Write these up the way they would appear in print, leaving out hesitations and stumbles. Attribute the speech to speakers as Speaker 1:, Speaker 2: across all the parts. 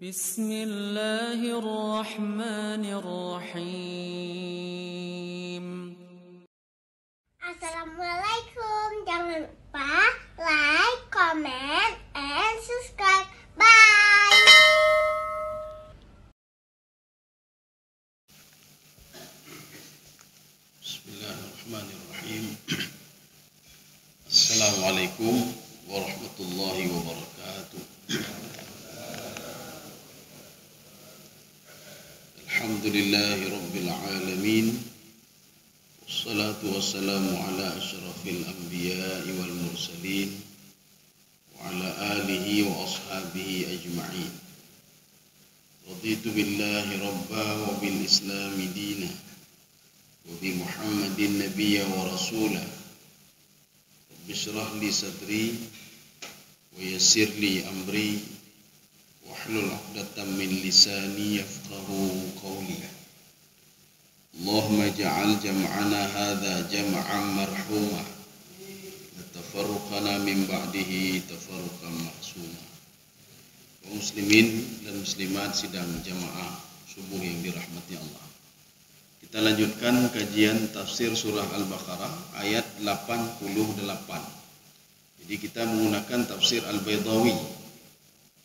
Speaker 1: Bismillahirrahmanirrahim.
Speaker 2: Assalamualaikum. Jangan lupa like, comment, and subscribe. Bye.
Speaker 3: Bismillahirrahmanirrahim. Assalamualaikum warahmatullahi wabarakatuh. Alhamdulillahi rabbil alamin. Wassalatu wassalamu ala asyrafil anbiya'i wal mursalin wa ala alihi wa ashabihi ajma'in. Raditu billahi rabba wa bil islami dina wa bi Muhammadin nabiyya wa rasulah. Rabbi shrah li sadri wa yassir li amri wahlul 'uqdatam min lisani yafqahu qawli. Allahumma ja'al jam'ana hadza jam'an marhuma wa tafarruqana min ba'dihi tafarruqan mahsuma. Kaum muslimin dan muslimat sidang jamaah subuh yang dirahmati Allah. Kita lanjutkan kajian tafsir surah Al-Baqarah ayat 88. Jadi kita menggunakan tafsir Al-Baydawi.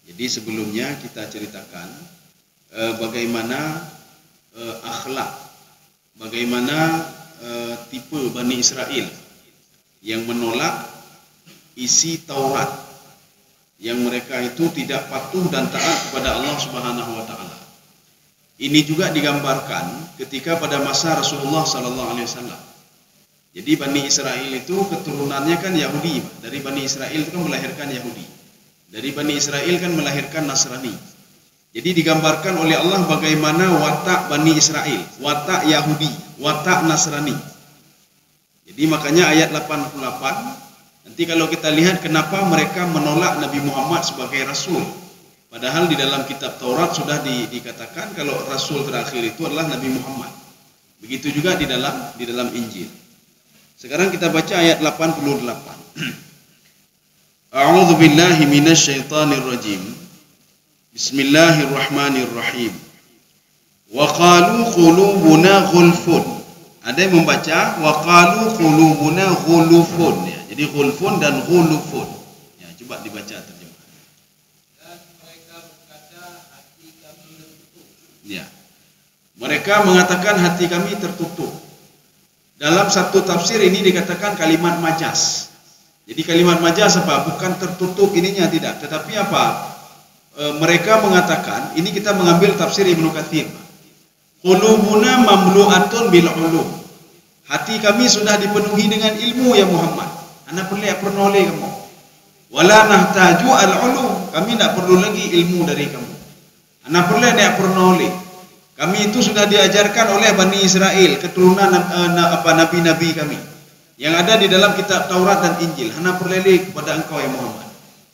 Speaker 3: Jadi sebelumnya kita ceritakan bagaimana akhlak, bagaimana tipe Bani Israel yang menolak isi Taurat, yang mereka itu tidak patuh dan taat kepada Allah Subhanahu wa taala. Ini juga digambarkan ketika pada masa Rasulullah sallallahu alaihi wasallam. Jadi Bani Israel itu keturunannya kan Yahudi. Dari Bani Israel itu kan melahirkan Yahudi. Dari Bani Israel kan melahirkan Nasrani. Jadi digambarkan oleh Allah bagaimana watak Bani Israel, watak Yahudi, watak Nasrani. Jadi makanya ayat 88, nanti kalau kita lihat kenapa mereka menolak Nabi Muhammad sebagai Rasul. Padahal di dalam kitab Taurat sudah dikatakan kalau Rasul terakhir itu adalah Nabi Muhammad. Begitu juga di dalam Injil. Sekarang kita baca ayat 88. A'udzu billahi minasyaitonir rajim. Bismillahirrahmanirrahim. Wa qalu qulubuna ghulfun. Ada yang membaca wa qalu qulubuna ghulfun ya. Jadi ghulfun dan ghulufun. Ya, coba dibaca terjemah. Dan mereka berkata hati kami tertutup. Ya. Mereka mengatakan hati kami tertutup. Dalam satu tafsir ini dikatakan kalimat majas. Jadi kalimat majas apa? Bukan tertutup ininya tidak, tetapi apa? Mereka mengatakan, ini kita mengambil tafsir Ibnu Katsir. Qulubuna mamlu'atun bil ulum. Hati kami sudah dipenuhi dengan ilmu ya Muhammad. Ana perlu pernoleh kamu. Wala nahtaju al ulum. Kami tidak perlu lagi ilmu dari kamu. Ana perlu nak pernoleh. Kami itu sudah diajarkan oleh Bani Israel, keturunan nabi-nabi kami yang ada di dalam kitab Taurat dan Injil. Hana perlele kepada engkau ya Muhammad.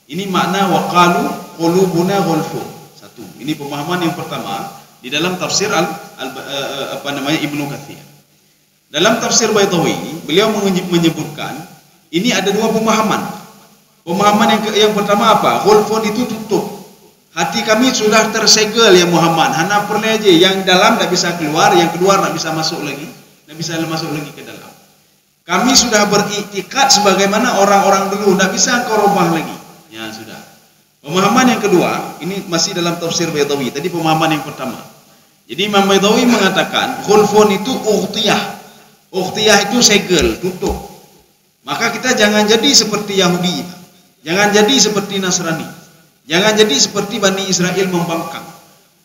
Speaker 3: Ini makna waqalu qulubuna ghulfun. Satu. Ini pemahaman yang pertama di dalam tafsir Ibnu Katsir. Dalam tafsir Baydawi, beliau menyebutkan ini ada dua pemahaman. Pemahaman yang pertama apa? Ghulfun itu tutup. Hati kami sudah tersegel ya Muhammad. Hana perlele yang dalam tidak bisa keluar, yang keluar tidak bisa masuk lagi, tidak bisa masuk lagi ke dalam. Kami sudah beriktikad sebagaimana orang-orang dulu, tidak bisa engkau rubah lagi. Ya sudah. Pemahaman yang kedua, ini masih dalam tafsir Baydawi. Tadi pemahaman yang pertama. Jadi Imam Baydawi mengatakan, khulfun itu ukhtiyah. Ukhtiyah itu segel, tutup. Maka kita jangan jadi seperti Yahudi. Jangan jadi seperti Nasrani. Jangan jadi seperti Bani Israel membangkang.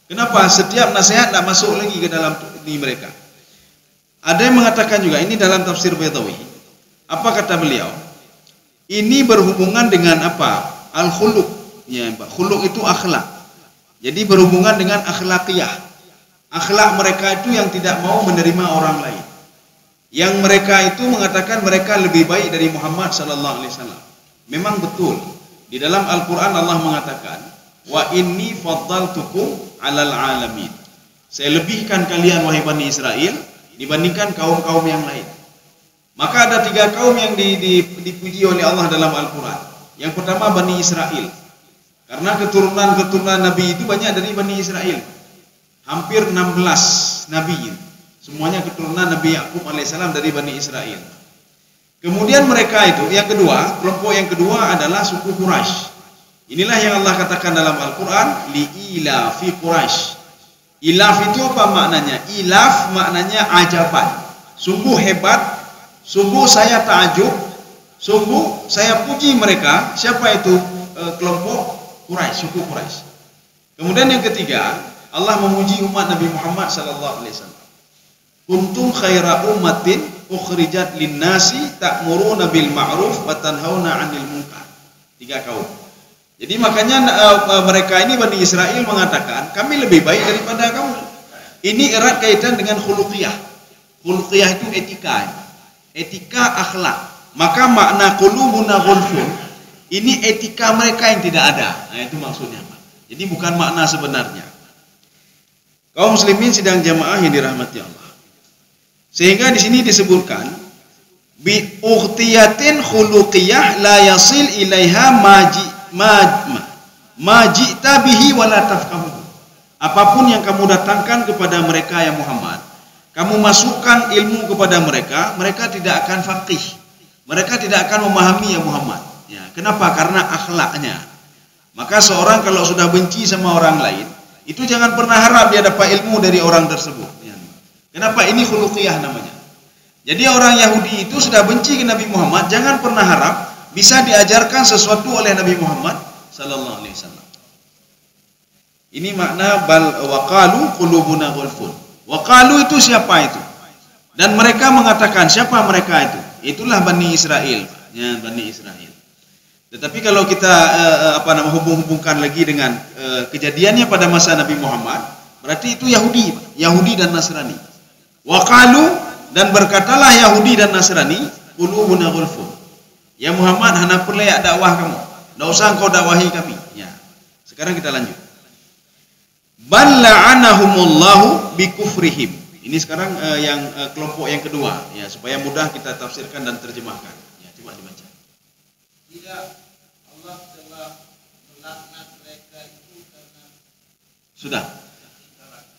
Speaker 3: Kenapa? Setiap nasihat tidak masuk lagi ke dalam diri mereka. Ada yang mengatakan juga, ini dalam tafsir Baydawi. Apa kata beliau? Ini berhubungan dengan apa? Al-khuluq. Ya, khuluq itu akhlak. Jadi berhubungan dengan akhlakiyah. Akhlak mereka itu yang tidak mau menerima orang lain. Yang mereka itu mengatakan mereka lebih baik dari Muhammad sallallahu alaihi wasallam. Memang betul. Di dalam Al-Qur'an Allah mengatakan, "Wa inni faddaltukum 'alal 'alamin." Saya lebihkan kalian wahai Bani Israel dibandingkan kaum-kaum yang lain. Maka ada tiga kaum yang dipuji oleh Allah dalam Al-Quran. Yang pertama Bani Israel. Karena keturunan Nabi itu banyak dari Bani Israel. Hampir 16 Nabi. Semuanya keturunan Nabi Yakub alaihissalam dari Bani Israel. Kemudian mereka itu, yang kedua, kelompok yang kedua adalah suku Quraisy. Inilah yang Allah katakan dalam Al-Quran, li'ilafi Quraisy. Ilaf itu apa maknanya? Ilaf maknanya ajaban. Sungguh hebat, sungguh saya takjub, sungguh saya puji mereka. Siapa itu? Kelompok Quraisy, suku Quraisy. Kemudian yang ketiga, Allah memuji umat Nabi Muhammad sallallahu alaihi wasallam. Kuntum khaira ummatin ukhrijat linnasi ta'muruna bil ma'ruf wa tanhauna 'anil munkar. 3 kaum. Jadi makanya mereka ini Bani Israel mengatakan, kami lebih baik daripada kamu. Ini erat kaitan dengan khuluqiyah. Khuluqiyah itu etika. Etika akhlak. Maka makna qulubuna ghulfun, ini etika mereka yang tidak ada. Nah, itu maksudnya. Jadi bukan makna sebenarnya. Kaum muslimin sidang jamaah yang dirahmati Allah. Sehingga di sini disebutkan bi ukhtiyatin khuluqiyah la yasil ilaiha majita bihi wala tafqahu. Apapun yang kamu datangkan kepada mereka ya Muhammad, kamu masukkan ilmu kepada mereka, mereka tidak akan faqih. Mereka tidak akan memahami ya Muhammad. Ya, kenapa? Karena akhlaknya. Maka seorang kalau sudah benci sama orang lain, itu jangan pernah harap dia dapat ilmu dari orang tersebut. Ya. Kenapa? Ini khuluqiyah namanya. Jadi orang Yahudi itu sudah benci ke Nabi Muhammad, jangan pernah harap bisa diajarkan sesuatu oleh Nabi Muhammad sallallahu alaihi wasallam. Ini makna bal waqalu qulubuna ghulfun. Waqalu itu siapa itu? Dan mereka mengatakan, siapa mereka itu? Itulah Bani Israel, ya, Bani Israel. Tetapi kalau kita hubung-hubungkan lagi dengan kejadiannya pada masa Nabi Muhammad, berarti itu Yahudi dan Nasrani. Waqalu, dan berkatalah Yahudi dan Nasrani, qulubuna ghulfun. Ya Muhammad, hana perlu ya dakwah kamu. Tidak usah engkau dakwahi kami. Ya. Sekarang kita lanjut. Bal la'anahumullahu bikufrihim. Ini sekarang yang kelompok yang kedua, ya, supaya mudah kita tafsirkan dan terjemahkan. Ya, coba dibaca.
Speaker 1: Tidak, Allah telah melaknat mereka itu karena
Speaker 3: sudah.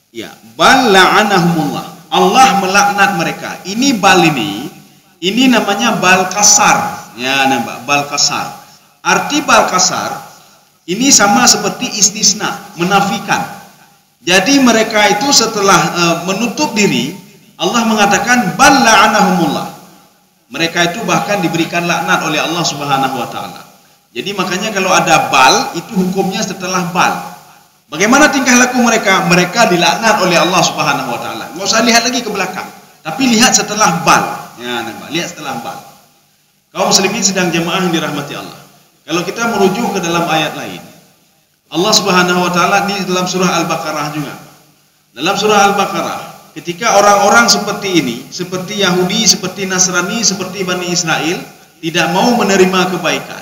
Speaker 3: Ya, bal la'anahumullah. Allah melaknat mereka. Ini bal ini namanya bal kasar. Ya, nampak bal kasar. Arti bal kasar ini sama seperti istisna, menafikan. Jadi mereka itu setelah menutup diri, Allah mengatakan bal la'anahumullah. Mereka itu bahkan diberikan laknat oleh Allah Subhanahu wa taala. Jadi makanya kalau ada bal, itu hukumnya setelah bal. Bagaimana tingkah laku mereka? Mereka dilaknat oleh Allah Subhanahu wa taala. Enggak usah lihat lagi ke belakang, tapi lihat setelah bal. Ya, nampak, lihat setelah bal. Kaum muslimin sedang jemaah yang dirahmati Allah. Kalau kita merujuk ke dalam ayat lain, Allah Subhanahu wa taala di dalam surah Al-Baqarah juga. Dalam surah Al-Baqarah, ketika orang-orang seperti ini, seperti Yahudi, seperti Nasrani, seperti Bani Israel, tidak mau menerima kebaikan,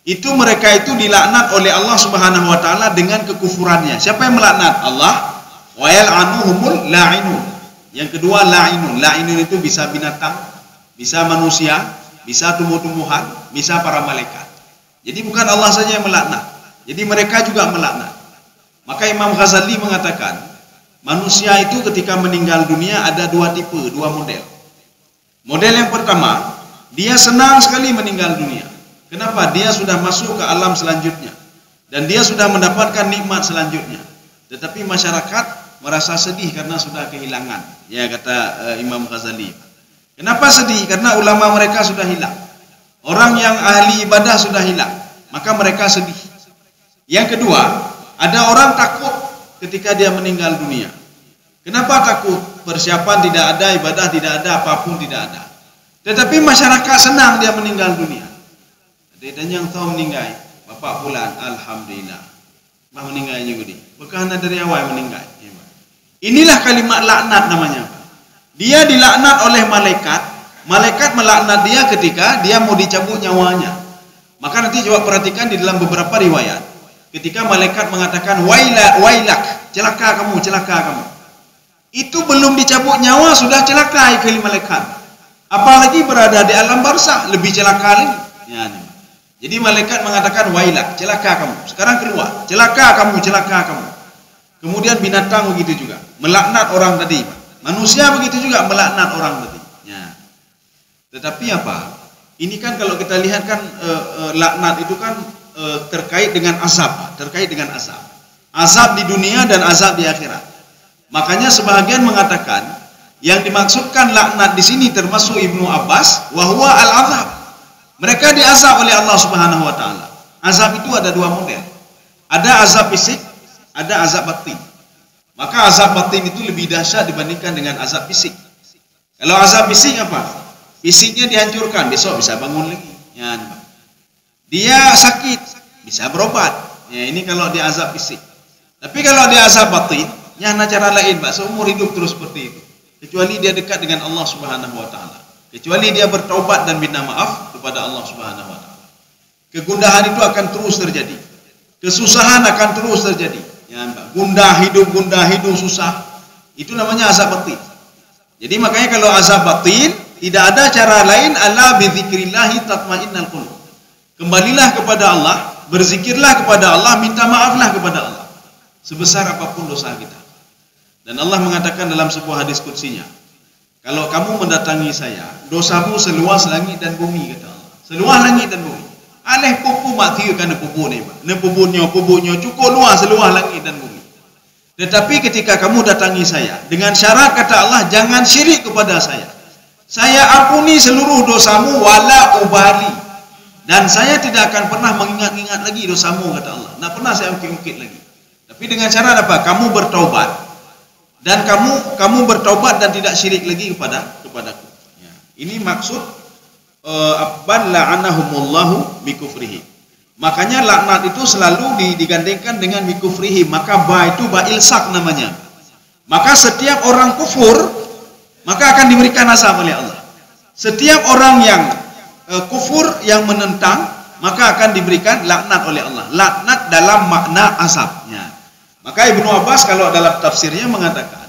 Speaker 3: itu mereka itu dilaknat oleh Allah Subhanahu wa taala dengan kekufurannya. Siapa yang melaknat? Allah. Wa yal'anuhumul la'inun. Yang kedua la'inun. La'inun itu bisa binatang, bisa manusia, bisa tumbuh-tumbuhan, bisa para malaikat. Jadi bukan Allah saja yang melaknat. Jadi mereka juga melaknat. Maka Imam Ghazali mengatakan, manusia itu ketika meninggal dunia ada 2 tipe, 2 model. Model yang pertama, dia senang sekali meninggal dunia. Kenapa? Dia sudah masuk ke alam selanjutnya. Dan dia sudah mendapatkan nikmat selanjutnya. Tetapi masyarakat merasa sedih karena sudah kehilangan. Ya, kata Imam Ghazali. Kenapa sedih? Karena ulama mereka sudah hilang. Orang yang ahli ibadah sudah hilang. Maka mereka sedih. Yang kedua, ada orang takut ketika dia meninggal dunia. Kenapa takut? Persiapan tidak ada, ibadah tidak ada, apapun tidak ada. Tetapi masyarakat senang dia meninggal dunia. Dan yang tahu meninggal, Bapak Fulan, alhamdulillah. Bah meninggal juga dia. Bukan dari awal meninggal. Inilah kalimat laknat namanya. Dia dilaknat oleh malaikat. Malaikat melaknat dia ketika dia mau dicabut nyawanya. Maka nanti coba perhatikan di dalam beberapa riwayat. Ketika malaikat mengatakan wailak, celaka kamu, celaka kamu. Itu belum dicabut nyawa sudah celaka iklim malaikat. Apalagi berada di alam barzakh lebih celaka lagi. Ya, Jadi malaikat mengatakan wailak, celaka kamu. Sekarang keluar, celaka kamu, celaka kamu. Kemudian binatang begitu juga, melaknat orang tadi. Manusia begitu juga melaknat orang tadi. Ya. Tetapi apa? Ini kan kalau kita lihat kan laknat itu kan terkait dengan azab, terkait dengan azab. Azab di dunia dan azab di akhirat. Makanya sebahagian mengatakan yang dimaksudkan laknat di sini termasuk Ibnu Abbas, wahwa al-azab. Mereka diazab oleh Allah Subhanahu wa taala. Azab itu ada dua model. Ada azab fisik, ada azab batin. Maka azab batin itu lebih dahsyat dibandingkan dengan azab fisik. Kalau azab fisik apa? Fisiknya dihancurkan, besok bisa bangun lagi. Ya, dia sakit, bisa berobat. Ya, ini kalau dia azab fisik. Tapi kalau dia azab batin, ya ada cara lain, Pak. Seumur hidup terus seperti itu. Kecuali dia dekat dengan Allah Subhanahu wa taala. Kecuali dia bertaubat dan minta maaf kepada Allah Subhanahu wa taala. Kegundahan itu akan terus terjadi. Kesusahan akan terus terjadi. Ya, Pak. Gundah hidup susah. Itu namanya azab batin. Jadi makanya kalau azab batin tidak ada cara lain ala bi dzikrillah tatmainnal qulub. Kembalilah kepada Allah, berzikirlah kepada Allah, minta maaflah kepada Allah. Sebesar apapun dosa kita. Dan Allah mengatakan dalam sebuah hadis qudsinya, kalau kamu mendatangi saya, dosamu seluas langit dan bumi, kata Allah. Seluas langit dan bumi. Aleh pupu mati kan pupu ni, Pak. Ne pupunya cukup luas seluas langit dan bumi. Tetapi ketika kamu datangi saya dengan syarat kata Allah, jangan syirik kepada saya. Saya ampuni seluruh dosamu wala ubali. Dan saya tidak akan pernah mengingat-ingat lagi dosamu, kata Allah. Tak pernah saya ungkit-ungkit lagi. Tapi dengan syarat apa? Kamu bertaubat. Dan kamu bertaubat dan tidak syirik lagi kepadaku. Ya. Ini maksud ban la'anahumullahu bikufrihi. Makanya laknat itu selalu digandengkan dengan bikufrihi. Maka ba itu ba ilsak namanya. Maka setiap orang kufur maka akan diberikan azab oleh Allah. Setiap orang yang kufur yang menentang maka akan diberikan laknat oleh Allah. Laknat dalam makna azabnya. Maka Ibnu Abbas kalau dalam tafsirnya mengatakan,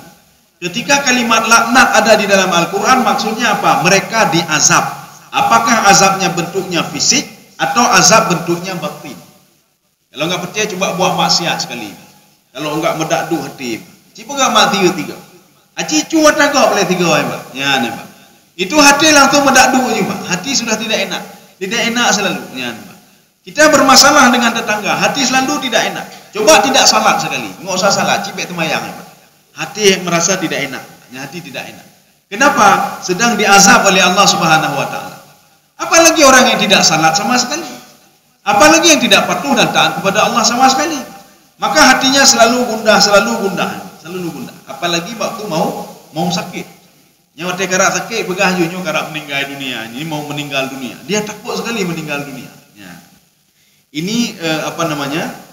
Speaker 3: ketika kalimat laknat ada di dalam Al-Quran, maksudnya apa? Mereka diazab. Apakah azabnya bentuknya fisik atau azab bentuknya batin? Kalau enggak percaya coba buat maksiat sekali. Kalau enggak medakdu hati, cipu enggak mati tiga. Aci cuat agak boleh tiga orang, Pak. Ya, Pak. Itu hati langsung medakdu juga, Pak. Hati sudah tidak enak. Tidak enak selalu. Ya, Pak. Kita bermasalah dengan tetangga, hati selalu tidak enak. Coba tidak salat sekali, enggak usah salat, cipek temayang, Pak. Hati merasa tidak enak, hati tidak enak. Kenapa? Sedang diazab oleh Allah Subhanahu wa taala. Apalagi orang yang tidak salat sama sekali. Apalagi yang tidak patuh dan taat kepada Allah sama sekali. Maka hatinya selalu gundah. Apalagi waktu mau sakit. Nyawa dia karak sakit, begah junyo karak meninggal dunia. Ini mau meninggal dunia. Dia takut sekali meninggal dunia. Ya. Ini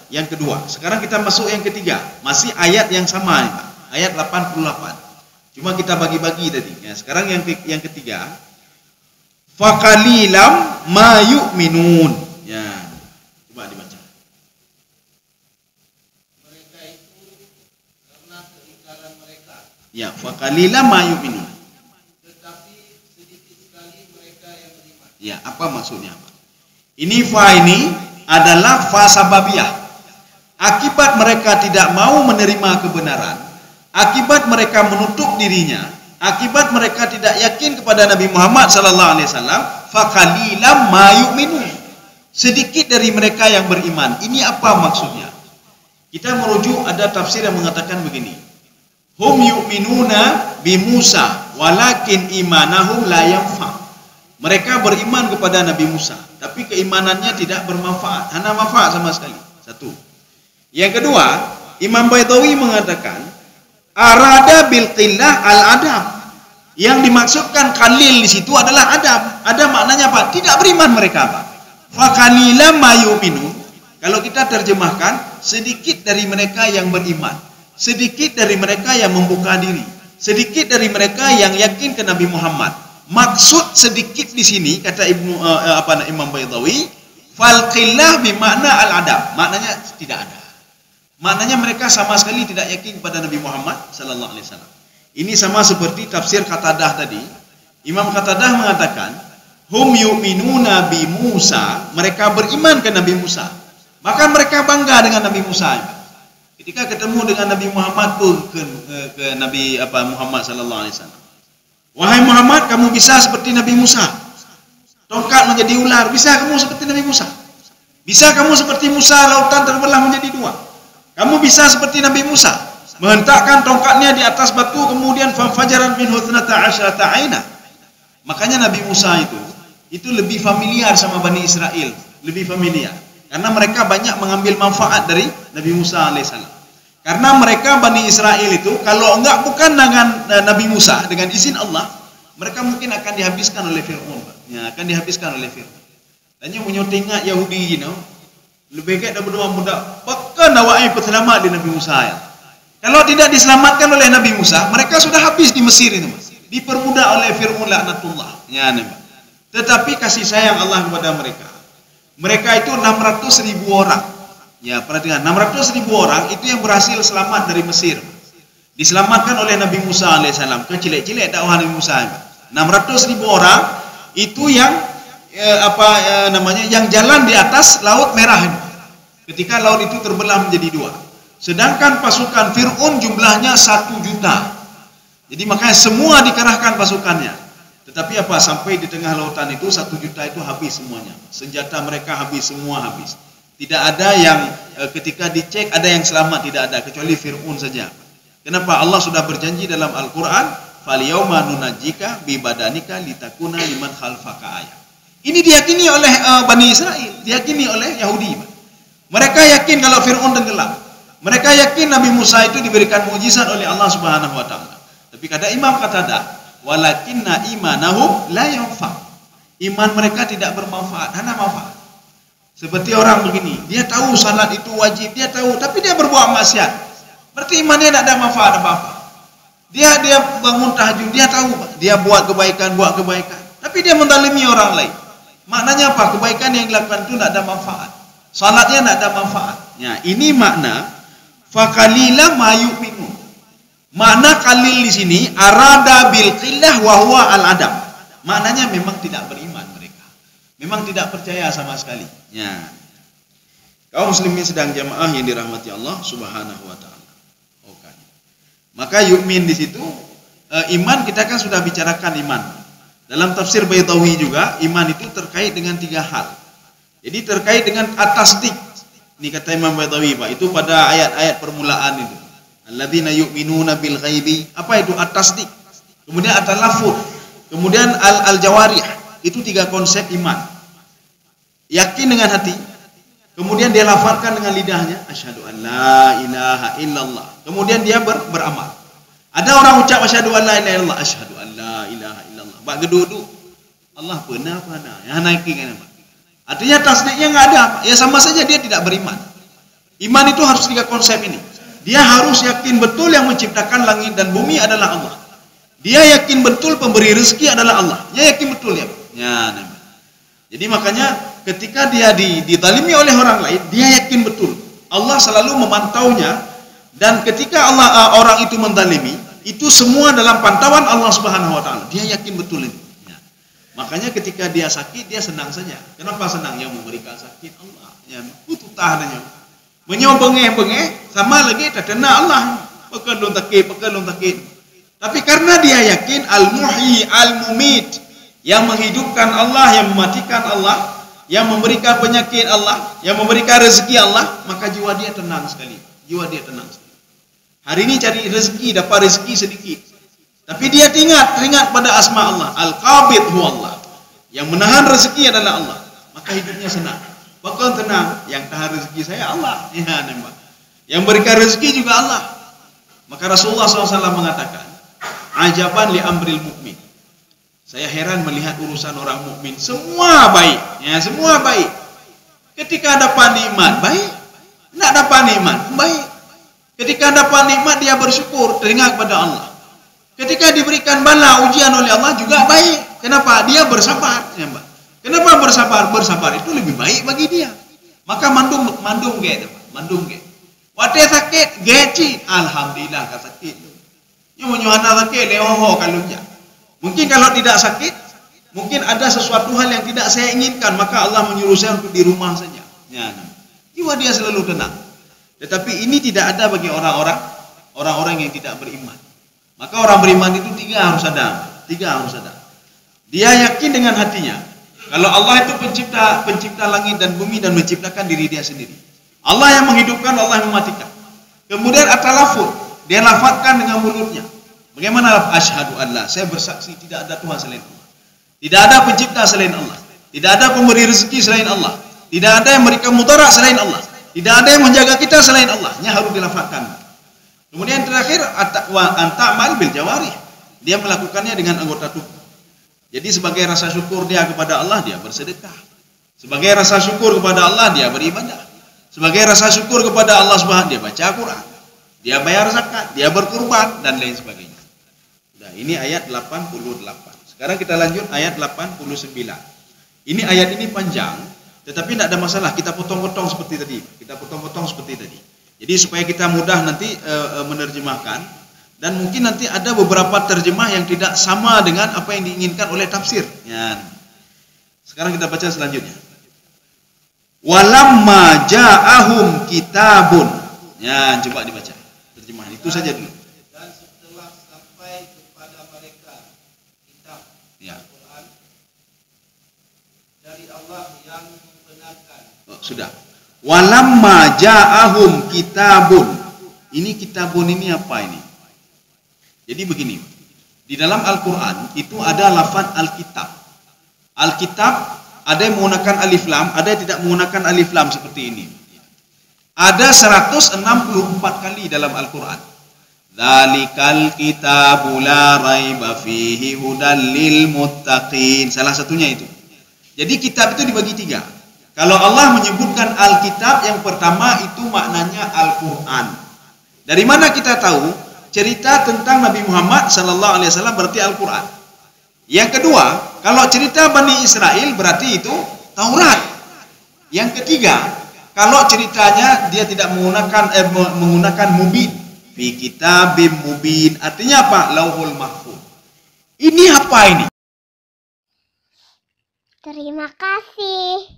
Speaker 3: yang kedua. Sekarang kita masuk yang ketiga. Masih ayat yang sama, Pak. Ayat 88. Cuma kita bagi-bagi tadi. Ya, sekarang yang ketiga. Faqalilam ma yu'minun. Ya. Coba dibaca.
Speaker 1: Mereka itu karena keingkaran mereka.
Speaker 3: Ya, faqalilam ma yu'minun.
Speaker 1: Tetapi sedikit sekali mereka yang beriman.
Speaker 3: Ya, apa maksudnya, Pak? Ini fa ini adalah fa sababiyah. Akibat mereka tidak mau menerima kebenaran, akibat mereka menutup dirinya, akibat mereka tidak yakin kepada Nabi Muhammad sallallahu alaihi wasallam, faqalilam ma yu'minun. Sedikit dari mereka yang beriman. Ini apa maksudnya? Kita merujuk ada tafsir yang mengatakan begini. Hum yu'minuna bi Musa walakin imanahum la yanfa. Mereka beriman kepada Nabi Musa, tapi keimanannya tidak bermanfaat, hanya manfaat sama sekali. Satu. Yang kedua, Imam Baitawi mengatakan arada bil qillah al adab. Yang dimaksudkan qalil di situ adalah adab. Ada maknanya apa? Tidak beriman mereka, Pak. Fa qalilan ma yu'minun. Kalau kita terjemahkan, sedikit dari mereka yang beriman, sedikit dari mereka yang membuka diri, sedikit dari mereka yang yakin ke Nabi Muhammad. Maksud sedikit di sini kata Imam Baitawi, fal qillah bermakna al adab. Maknanya tidak ada. Maknanya mereka sama sekali tidak yakin kepada Nabi Muhammad sallallahu alaihi wasallam. Ini sama seperti tafsir Qatadah tadi. Imam Qatadah mengatakan, hum yu'minuna bi Musa, mereka beriman ke Nabi Musa. Maka mereka bangga dengan Nabi Musa. Ketika ketemu dengan Nabi Muhammad pun ke Nabi Muhammad sallallahu alaihi wasallam. Wahai Muhammad, kamu bisa seperti Nabi Musa. Tongkat menjadi ular, bisa kamu seperti Nabi Musa. Bisa kamu seperti Musa, lautan terbelah menjadi dua. Kamu bisa seperti Nabi Musa, menghentakkan tongkatnya di atas batu, kemudian fajaran minhu 12 aina. Makanya Nabi Musa itu lebih familiar sama Bani Israel, lebih familiar. Karena mereka banyak mengambil manfaat dari Nabi Musa alaihissalam. Karena mereka Bani Israel itu, kalau enggak bukan dengan Nabi Musa, dengan izin Allah, mereka mungkin akan dihabiskan oleh Fir'aun. Ya, akan dihabiskan oleh Fir'aun. Dan yang menyotingat Yahudi, lebih baik dah berdua budak, pakai nawai selamat di Nabi Musa. Ya. Kalau tidak diselamatkan oleh Nabi Musa, mereka sudah habis di Mesir itu, diperbudak oleh Fir'aun laknatullah. Ya, tetapi kasih sayang Allah kepada mereka. Mereka itu 600.000 orang. Ya, perhatikan, 600.000 orang itu yang berhasil selamat dari Mesir. Diselamatkan oleh Nabi Musa alaihissalam. Kecilek-cilek dakwah Nabi Musa. 600.000 orang itu yang yang jalan di atas Laut Merah. Ketika laut itu terbelah menjadi dua. Sedangkan pasukan Fir'aun jumlahnya 1 juta. Jadi makanya semua dikerahkan pasukannya. Tetapi sampai di tengah lautan itu 1 juta itu habis semuanya. Senjata mereka habis, semua habis. Tidak ada yang ketika dicek ada yang selamat, tidak ada, kecuali Fir'aun saja. Kenapa? Allah sudah berjanji dalam Al-Quran, "Falyauma nunajjika bi badanika litakuna liman khalfaka ayat." Ini diyakini oleh Bani Israel, diyakini oleh Yahudi. Mereka yakin kalau Fir'aun tenggelam. Mereka yakin Nabi Musa itu diberikan mukjizat oleh Allah Subhanahu wa taala. Tapi kata Imam Qatadah, walakinna imanahum la yanfa. Iman mereka tidak bermanfaat, hanya manfaat. Seperti orang begini, dia tahu salat itu wajib, dia tahu, tapi dia berbuat maksiat. Berarti imannya tidak ada manfaat apa-apa. Dia bangun tahajud, dia tahu, dia buat kebaikan, tapi dia menzalimi orang lain. Maknanya apa? Kebaikan yang dilakukan itu tidak ada manfaat. Salatnya tidak ada manfaat. Ya, ini makna faqalila ma yu'minu. Makna qalil di sini arada bil qillah wa huwa al adam. Maknanya memang tidak beriman mereka. Memang tidak percaya sama sekali. Ya. Kaum muslimin sedang jamaah yang dirahmati Allah Subhanahu wa taala. Oke. Maka yu'min di situ iman kita kan sudah bicarakan iman. Dalam tafsir Baitawi juga iman itu terkait dengan 3 hal. Jadi terkait dengan at-tasdiq. Ini kata Imam Baitawi, Pak. Itu pada ayat-ayat permulaan itu. Alladzina yu'minuna bil ghaibi. Apa itu at-tasdiq? Kemudian at-talaffuz. Kemudian al-jawarih. Itu 3 konsep iman. Yakin dengan hati. Kemudian dia lafazkan dengan lidahnya, asyhadu an la ilaha illallah. Kemudian dia beramal. Ada orang ucap asyhadu an la ilaha illallah, asyhadu an la ilaha illallah. Bak geduduk. Allah pernah pada. Yang naikin kan apa? Artinya tasdiknya enggak ada. Ya sama saja dia tidak beriman. Iman itu harus 3 konsep ini. Dia harus yakin betul yang menciptakan langit dan bumi adalah Allah. Dia yakin betul pemberi rezeki adalah Allah. Dia yakin betul ya. Ya, jadi makanya ketika dia dizalimi oleh orang lain, dia yakin betul Allah selalu memantaunya, dan ketika orang itu menzalimi, itu semua dalam pantauan Allah Subhanahu wa taala. Dia yakin betul itu. Ya. Makanya ketika dia sakit, dia senang saja. Kenapa senang? Yang memberikan sakit Allah. Ya, itu tahannya. Menyobengeh-bengeh sama lagi terkena Allah. Pekelun takit. Tapi karena dia yakin al-muhyi al-mumit, yang menghidupkan Allah, yang mematikan Allah, yang memberikan penyakit Allah, yang memberikan rezeki Allah, maka jiwa dia tenang sekali. Jiwa dia tenang sekali. Hari ini cari rezeki, dapat rezeki sedikit. Tapi dia teringat pada asma Allah. Al-Qabid huwa Allah. Yang menahan rezeki adalah Allah. Maka hidupnya senang. Bakal tenang. Yang tahan rezeki saya Allah. Ya, nembak. Yang berikan rezeki juga Allah. Maka Rasulullah SAW mengatakan, ajaban li amril mukmin. Saya heran melihat urusan orang mukmin, semua baik, ya semua baik. Ketika dapat nikmat, baik. Tidak dapat nikmat, baik. Ketika dapat nikmat, dia bersyukur, teringat kepada Allah. Ketika diberikan bala ujian oleh Allah juga baik. Kenapa? Dia bersabar, ya Mbak. Kenapa bersabar? Bersabar itu lebih baik bagi dia. Maka mandum ge. Waktu sakit, geci, alhamdulillah ka sakit. Yang menyuhana sakit, lehoho kalunya. Mungkin kalau tidak sakit, Mungkin ada sesuatu hal yang tidak saya inginkan, maka Allah menyuruh saya untuk di rumah saja. Ya, jiwa dia selalu tenang. Tetapi ini tidak ada bagi orang-orang yang tidak beriman. Maka orang beriman itu tiga harus ada. Dia yakin dengan hatinya kalau Allah itu pencipta langit dan bumi dan menciptakan diri dia sendiri. Allah yang menghidupkan, Allah yang mematikan. Kemudian at-talafuz, dia lafazkan dengan mulutnya. Bagaimana asyhadu alla, saya bersaksi tidak ada Tuhan selain Allah. Tidak ada pencipta selain Allah. Tidak ada pemberi rezeki selain Allah. Tidak ada yang memberikan mudarat selain Allah. Tidak ada yang menjaga kita selain Allah. Ini harus dilafazkan. Kemudian terakhir anta'mal bil jawarih. Dia melakukannya dengan anggota tubuh. Jadi sebagai rasa syukur dia kepada Allah, dia bersedekah. Sebagai rasa syukur kepada Allah, dia beribadah. Sebagai rasa syukur kepada Allah Subhanahu, dia baca Al-Quran. Dia bayar zakat, dia berkurban dan lain sebagainya. Nah, ini ayat 88. Sekarang kita lanjut ayat 89. Ini ayat ini panjang, tetapi tidak ada masalah. Kita potong-potong seperti tadi. Jadi supaya kita mudah nanti menerjemahkan. Dan mungkin nanti ada beberapa terjemah yang tidak sama dengan apa yang diinginkan oleh tafsir. Ya. Sekarang kita baca selanjutnya. Walamma ja'ahum kitabun. Ya, coba dibaca. Terjemahan itu saja dulu.
Speaker 1: Dan setelah sampai kepada mereka kitab Al-Quran dari Allah yang membenarkan.
Speaker 3: Oh, sudah. Walamma ja'ahum kitabun. Ini kitabun ini apa ini? Jadi begini. Di dalam Al-Quran itu ada lafaz Alkitab. Alkitab ada yang menggunakan alif lam, ada yang tidak menggunakan alif lam seperti ini. Ada 164 kali dalam Al-Quran. Dzalikal kitabu la raiba fihi hudal lil muttaqin. Salah satunya itu. Jadi kitab itu dibagi tiga. Kalau Allah menyebutkan Alkitab, yang pertama itu maknanya Al-Quran. Dari mana kita tahu? Cerita tentang Nabi Muhammad SAW berarti Al-Quran. Yang kedua, kalau cerita Bani Israel berarti itu Taurat. Yang ketiga, kalau ceritanya dia tidak menggunakan mubin, fi kitabim mubin, artinya apa? Lauhul mahfuz. Ini apa ini?
Speaker 2: Terima kasih.